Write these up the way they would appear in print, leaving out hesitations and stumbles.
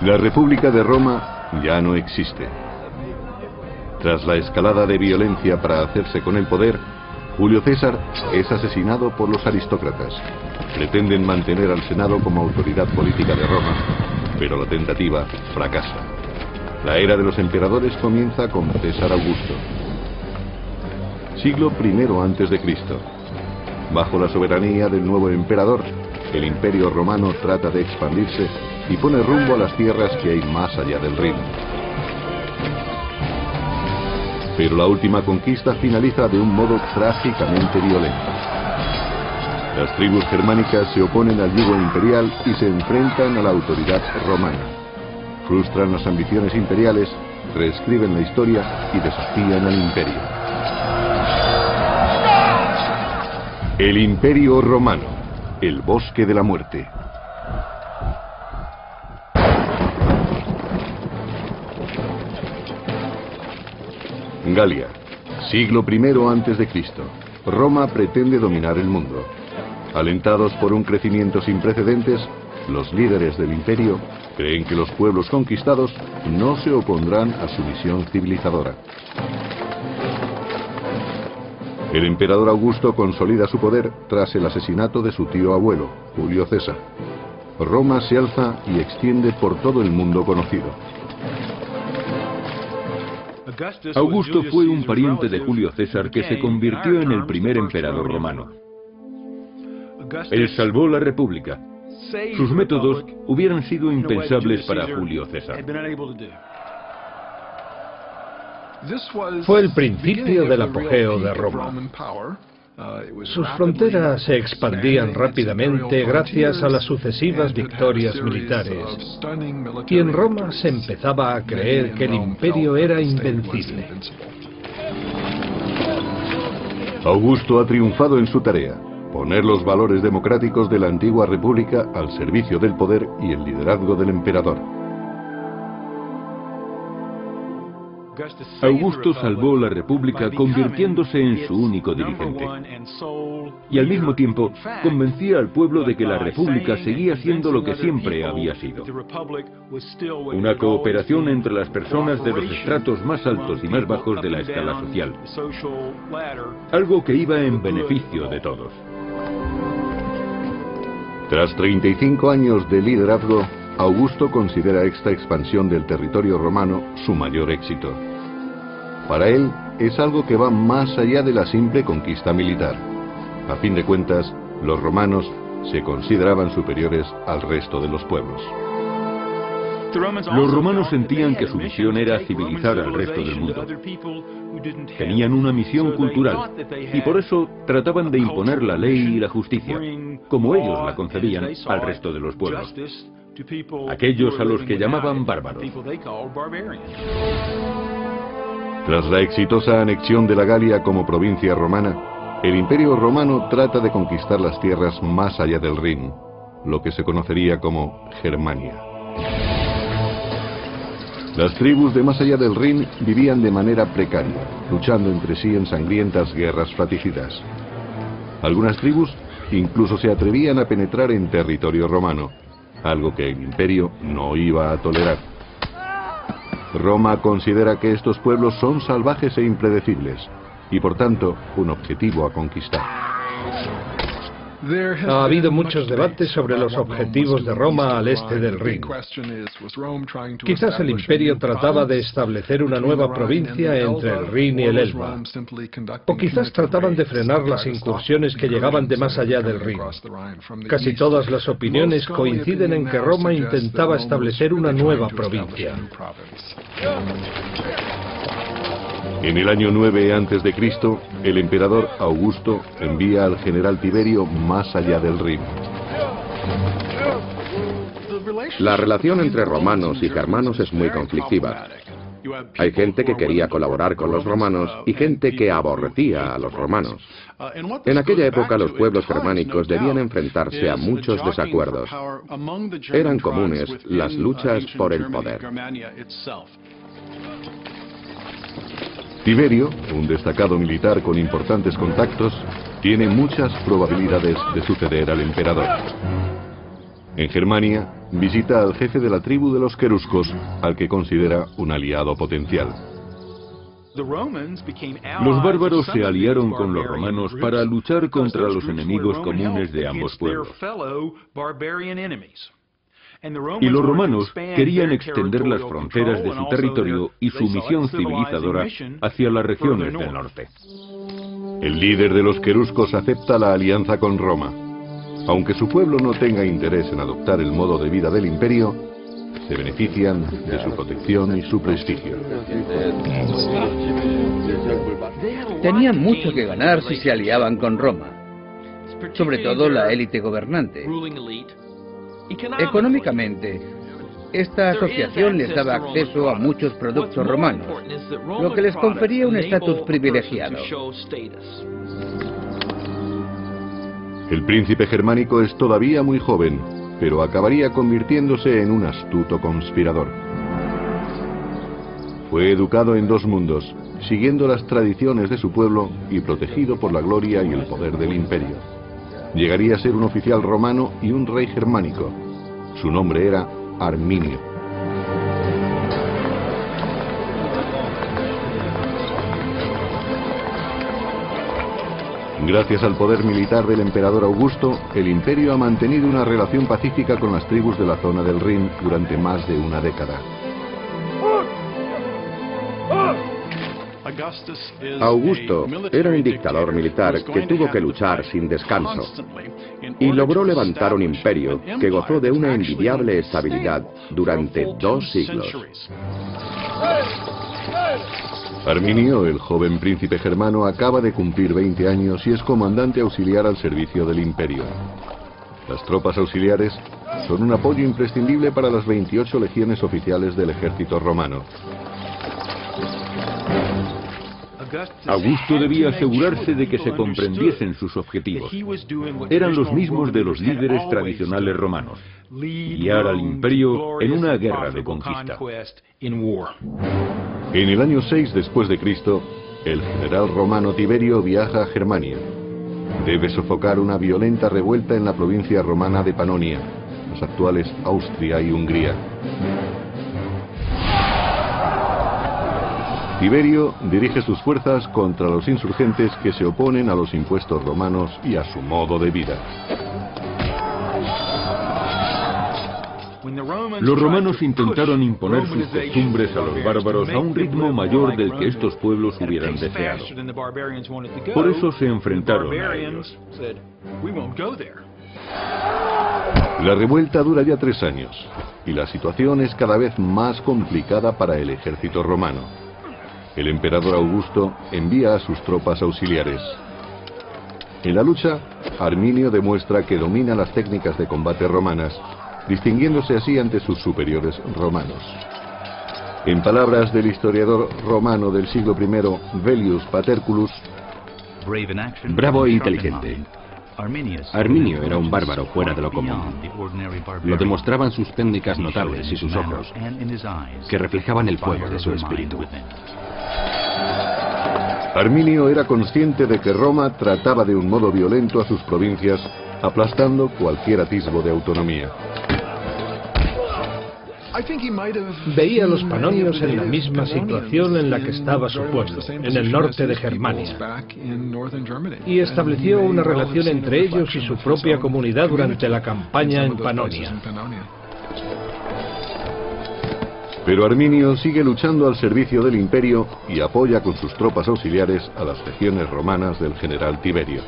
La República de Roma ya no existe. Tras la escalada de violencia para hacerse con el poder, Julio César es asesinado por los aristócratas. Pretenden mantener al Senado como autoridad política de Roma, pero la tentativa fracasa. La era de los emperadores comienza con César Augusto. Siglo I a.C. Bajo la soberanía del nuevo emperador, el Imperio Romano trata de expandirse y pone rumbo a las tierras que hay más allá del Rin. Pero la última conquista finaliza de un modo trágicamente violento. Las tribus germánicas se oponen al yugo imperial y se enfrentan a la autoridad romana. Frustran las ambiciones imperiales, reescriben la historia y desafían al imperio. El Imperio Romano, el bosque de la muerte. Galia, siglo I a.C. Roma pretende dominar el mundo. Alentados por un crecimiento sin precedentes, los líderes del imperio creen que los pueblos conquistados no se opondrán a su misión civilizadora. El emperador Augusto consolida su poder tras el asesinato de su tío abuelo, Julio César. Roma se alza y extiende por todo el mundo conocido. Augusto fue un pariente de Julio César que se convirtió en el primer emperador romano. Él salvó la República. Sus métodos hubieran sido impensables para Julio César. Fue el principio del apogeo de Roma. Sus fronteras se expandían rápidamente gracias a las sucesivas victorias militares, y en Roma se empezaba a creer que el imperio era invencible. Augusto ha triunfado en su tarea: poner los valores democráticos de la antigua república al servicio del poder y el liderazgo del emperador. Augusto salvó la República convirtiéndose en su único dirigente. Y al mismo tiempo convencía al pueblo de que la República seguía siendo lo que siempre había sido: una cooperación entre las personas de los estratos más altos y más bajos de la escala social. Algo que iba en beneficio de todos. Tras 35 años de liderazgo, Augusto considera esta expansión del territorio romano su mayor éxito. Para él, es algo que va más allá de la simple conquista militar. A fin de cuentas, los romanos se consideraban superiores al resto de los pueblos. Los romanos sentían que su misión era civilizar al resto del mundo. Tenían una misión cultural, y por eso trataban de imponer la ley y la justicia, como ellos la concebían, al resto de los pueblos. Aquellos a los que llamaban bárbaros. Tras la exitosa anexión de la Galia como provincia romana, el Imperio Romano trata de conquistar las tierras más allá del Rin, lo que se conocería como Germania. Las tribus de más allá del Rin vivían de manera precaria, luchando entre sí en sangrientas guerras fratricidas. Algunas tribus incluso se atrevían a penetrar en territorio romano, algo que el imperio no iba a tolerar. Roma considera que estos pueblos son salvajes e impredecibles, y por tanto, un objetivo a conquistar. Ha habido muchos debates sobre los objetivos de Roma al este del Rin. Quizás el imperio trataba de establecer una nueva provincia entre el Rin y el Elba. O quizás trataban de frenar las incursiones que llegaban de más allá del Rin. Casi todas las opiniones coinciden en que Roma intentaba establecer una nueva provincia. En el año 9 a.C., el emperador Augusto envía al general Tiberio más allá del Rin. La relación entre romanos y germanos es muy conflictiva. Hay gente que quería colaborar con los romanos y gente que aborrecía a los romanos. En aquella época los pueblos germánicos debían enfrentarse a muchos desacuerdos. Eran comunes las luchas por el poder. Tiberio, un destacado militar con importantes contactos, tiene muchas probabilidades de suceder al emperador. En Germania, visita al jefe de la tribu de los queruscos, al que considera un aliado potencial. Los bárbaros se aliaron con los romanos para luchar contra los enemigos comunes de ambos pueblos. Y los romanos querían extender las fronteras de su territorio y su misión civilizadora hacia las regiones del norte. El líder de los queruscos acepta la alianza con Roma. Aunque su pueblo no tenga interés en adoptar el modo de vida del imperio, se benefician de su protección y su prestigio. Tenían mucho que ganar si se aliaban con Roma, sobre todo la élite gobernante. Económicamente, esta asociación les daba acceso a muchos productos romanos, lo que les confería un estatus privilegiado. El príncipe germánico es todavía muy joven, pero acabaría convirtiéndose en un astuto conspirador. Fue educado en dos mundos, siguiendo las tradiciones de su pueblo y protegido por la gloria y el poder del imperio. Llegaría a ser un oficial romano y un rey germánico. Su nombre era Arminio. Gracias al poder militar del emperador Augusto, el imperio ha mantenido una relación pacífica con las tribus de la zona del Rin durante más de una década. Augusto era un dictador militar que tuvo que luchar sin descanso y logró levantar un imperio que gozó de una envidiable estabilidad durante 2 siglos. Arminio, el joven príncipe germano, acaba de cumplir 20 años y es comandante auxiliar al servicio del imperio. Las tropas auxiliares son un apoyo imprescindible para las 28 legiones oficiales del ejército romano. Augusto debía asegurarse de que se comprendiesen sus objetivos. Eran los mismos de los líderes tradicionales romanos: guiar al imperio en una guerra de conquista. En el año 6 después de Cristo, el general romano Tiberio viaja a Germania. Debe sofocar una violenta revuelta en la provincia romana de Panonia, las actuales Austria y Hungría. Tiberio dirige sus fuerzas contra los insurgentes que se oponen a los impuestos romanos y a su modo de vida. Los romanos intentaron imponer sus costumbres a los bárbaros a un ritmo mayor del que estos pueblos hubieran deseado. Por eso se enfrentaron a ellos. La revuelta dura ya 3 años, y la situación es cada vez más complicada para el ejército romano. El emperador Augusto envía a sus tropas auxiliares. En la lucha, Arminio demuestra que domina las técnicas de combate romanas, distinguiéndose así ante sus superiores romanos. En palabras del historiador romano del siglo I, Velius Paterculus, bravo e inteligente. Arminio era un bárbaro fuera de lo común. Lo demostraban sus técnicas notables y sus ojos, que reflejaban el fuego de su espíritu. Arminio era consciente de que Roma trataba de un modo violento a sus provincias, aplastando cualquier atisbo de autonomía. Veía a los panonios en la misma situación en la que estaba su pueblo, en el norte de Germania, y estableció una relación entre ellos y su propia comunidad durante la campaña en Panonia. Pero Arminio sigue luchando al servicio del imperio y apoya con sus tropas auxiliares a las legiones romanas del general Tiberio.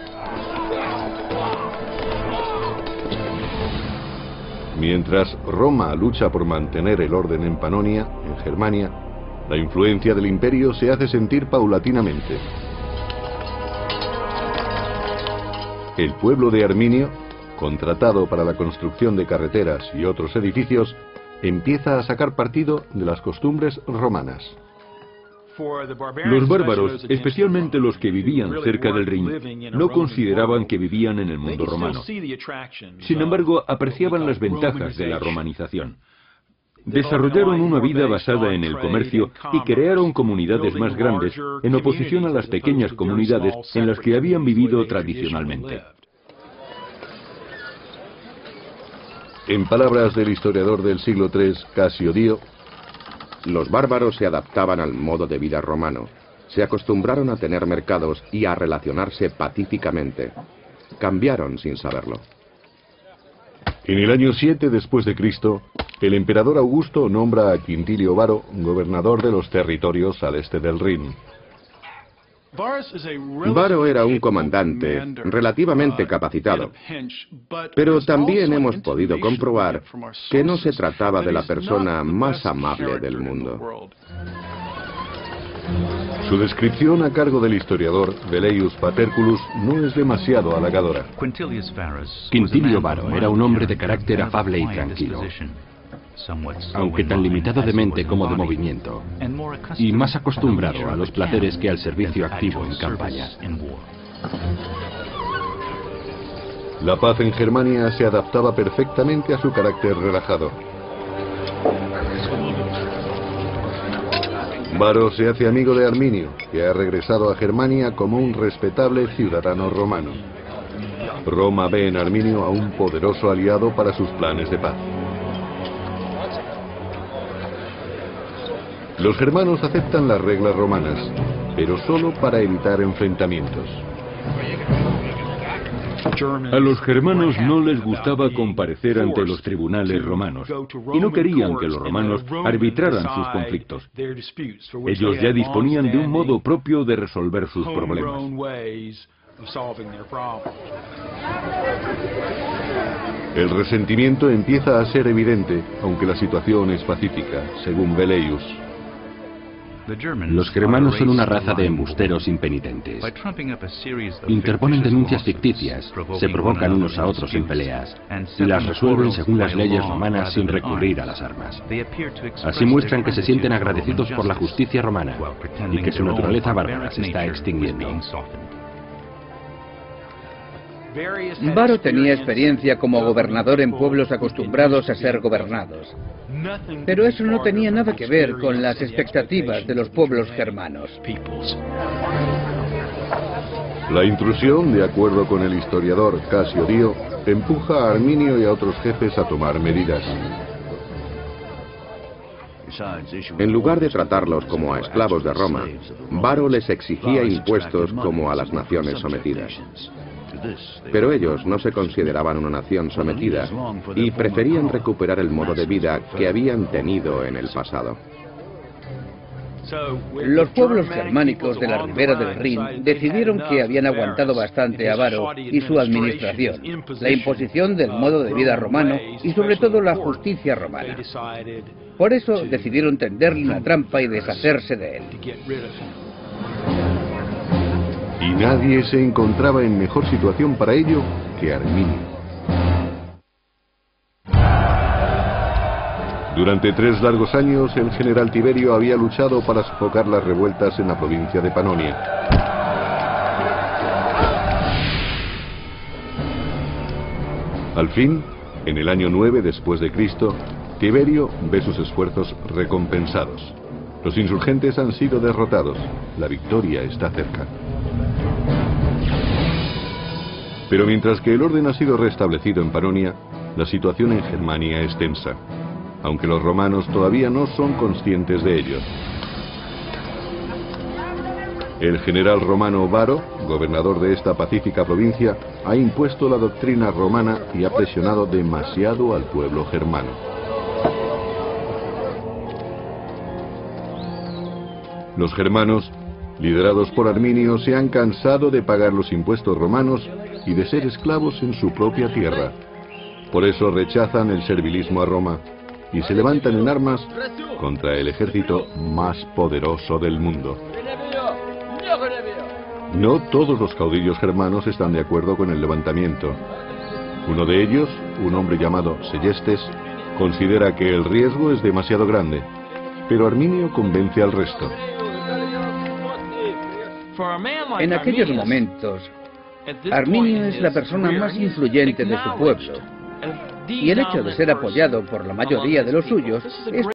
Mientras Roma lucha por mantener el orden en Panonia, en Germania, la influencia del imperio se hace sentir paulatinamente. El pueblo de Arminio, contratado para la construcción de carreteras y otros edificios, empieza a sacar partido de las costumbres romanas. Los bárbaros, especialmente los que vivían cerca del Rin, no consideraban que vivían en el mundo romano. Sin embargo, apreciaban las ventajas de la romanización. Desarrollaron una vida basada en el comercio y crearon comunidades más grandes, en oposición a las pequeñas comunidades en las que habían vivido tradicionalmente. En palabras del historiador del siglo III, Casio Dio, los bárbaros se adaptaban al modo de vida romano, se acostumbraron a tener mercados y a relacionarse pacíficamente. Cambiaron sin saberlo. En el año 7 después de Cristo, el emperador Augusto nombra a Quintilio Varo gobernador de los territorios al este del Rin. Varo era un comandante relativamente capacitado, pero también hemos podido comprobar que no se trataba de la persona más amable del mundo. Su descripción a cargo del historiador Velleius Paterculus no es demasiado halagadora. Quintilio Varo era un hombre de carácter afable y tranquilo, aunque tan limitado de mente como de movimiento, y más acostumbrado a los placeres que al servicio activo en campaña. La paz en Germania se adaptaba perfectamente a su carácter relajado. Varo se hace amigo de Arminio, que ha regresado a Germania como un respetable ciudadano romano. Roma ve en Arminio a un poderoso aliado para sus planes de paz. Los germanos aceptan las reglas romanas, pero solo para evitar enfrentamientos. A los germanos no les gustaba comparecer ante los tribunales romanos y no querían que los romanos arbitraran sus conflictos. Ellos ya disponían de un modo propio de resolver sus problemas. El resentimiento empieza a ser evidente, aunque la situación es pacífica, según Velleius. Los germanos son una raza de embusteros impenitentes. Interponen denuncias ficticias, se provocan unos a otros en peleas y las resuelven según las leyes romanas sin recurrir a las armas. Así muestran que se sienten agradecidos por la justicia romana y que su naturaleza bárbara se está extinguiendo. Varo tenía experiencia como gobernador en pueblos acostumbrados a ser gobernados. Pero eso no tenía nada que ver con las expectativas de los pueblos germanos. La intrusión, de acuerdo con el historiador Casio Dio, empuja a Arminio y a otros jefes a tomar medidas. En lugar de tratarlos como a esclavos de Roma, Varo les exigía impuestos como a las naciones sometidas. Pero ellos no se consideraban una nación sometida y preferían recuperar el modo de vida que habían tenido en el pasado. Los pueblos germánicos de la ribera del Rin decidieron que habían aguantado bastante a Varo y su administración, la imposición del modo de vida romano y sobre todo la justicia romana. Por eso decidieron tenderle una trampa y deshacerse de él. Y nadie se encontraba en mejor situación para ello que Arminio. Durante 3 largos años, el general Tiberio había luchado para sofocar las revueltas en la provincia de Panonia. Al fin, en el año 9 después de Cristo, Tiberio ve sus esfuerzos recompensados. Los insurgentes han sido derrotados. La victoria está cerca. Pero mientras que el orden ha sido restablecido en Panonia, la situación en Germania es tensa, aunque los romanos todavía no son conscientes de ello. El general romano Varo, gobernador de esta pacífica provincia, ha impuesto la doctrina romana y ha presionado demasiado al pueblo germano. Los germanos, liderados por Arminio, se han cansado de pagar los impuestos romanos y de ser esclavos en su propia tierra. Por eso rechazan el servilismo a Roma y se levantan en armas contra el ejército más poderoso del mundo. No todos los caudillos germanos están de acuerdo con el levantamiento. Uno de ellos, un hombre llamado Sellestes, considera que el riesgo es demasiado grande, pero Arminio convence al resto. En aquellos momentos, Arminio es la persona más influyente de su pueblo, y el hecho de ser apoyado por la mayoría de los suyos es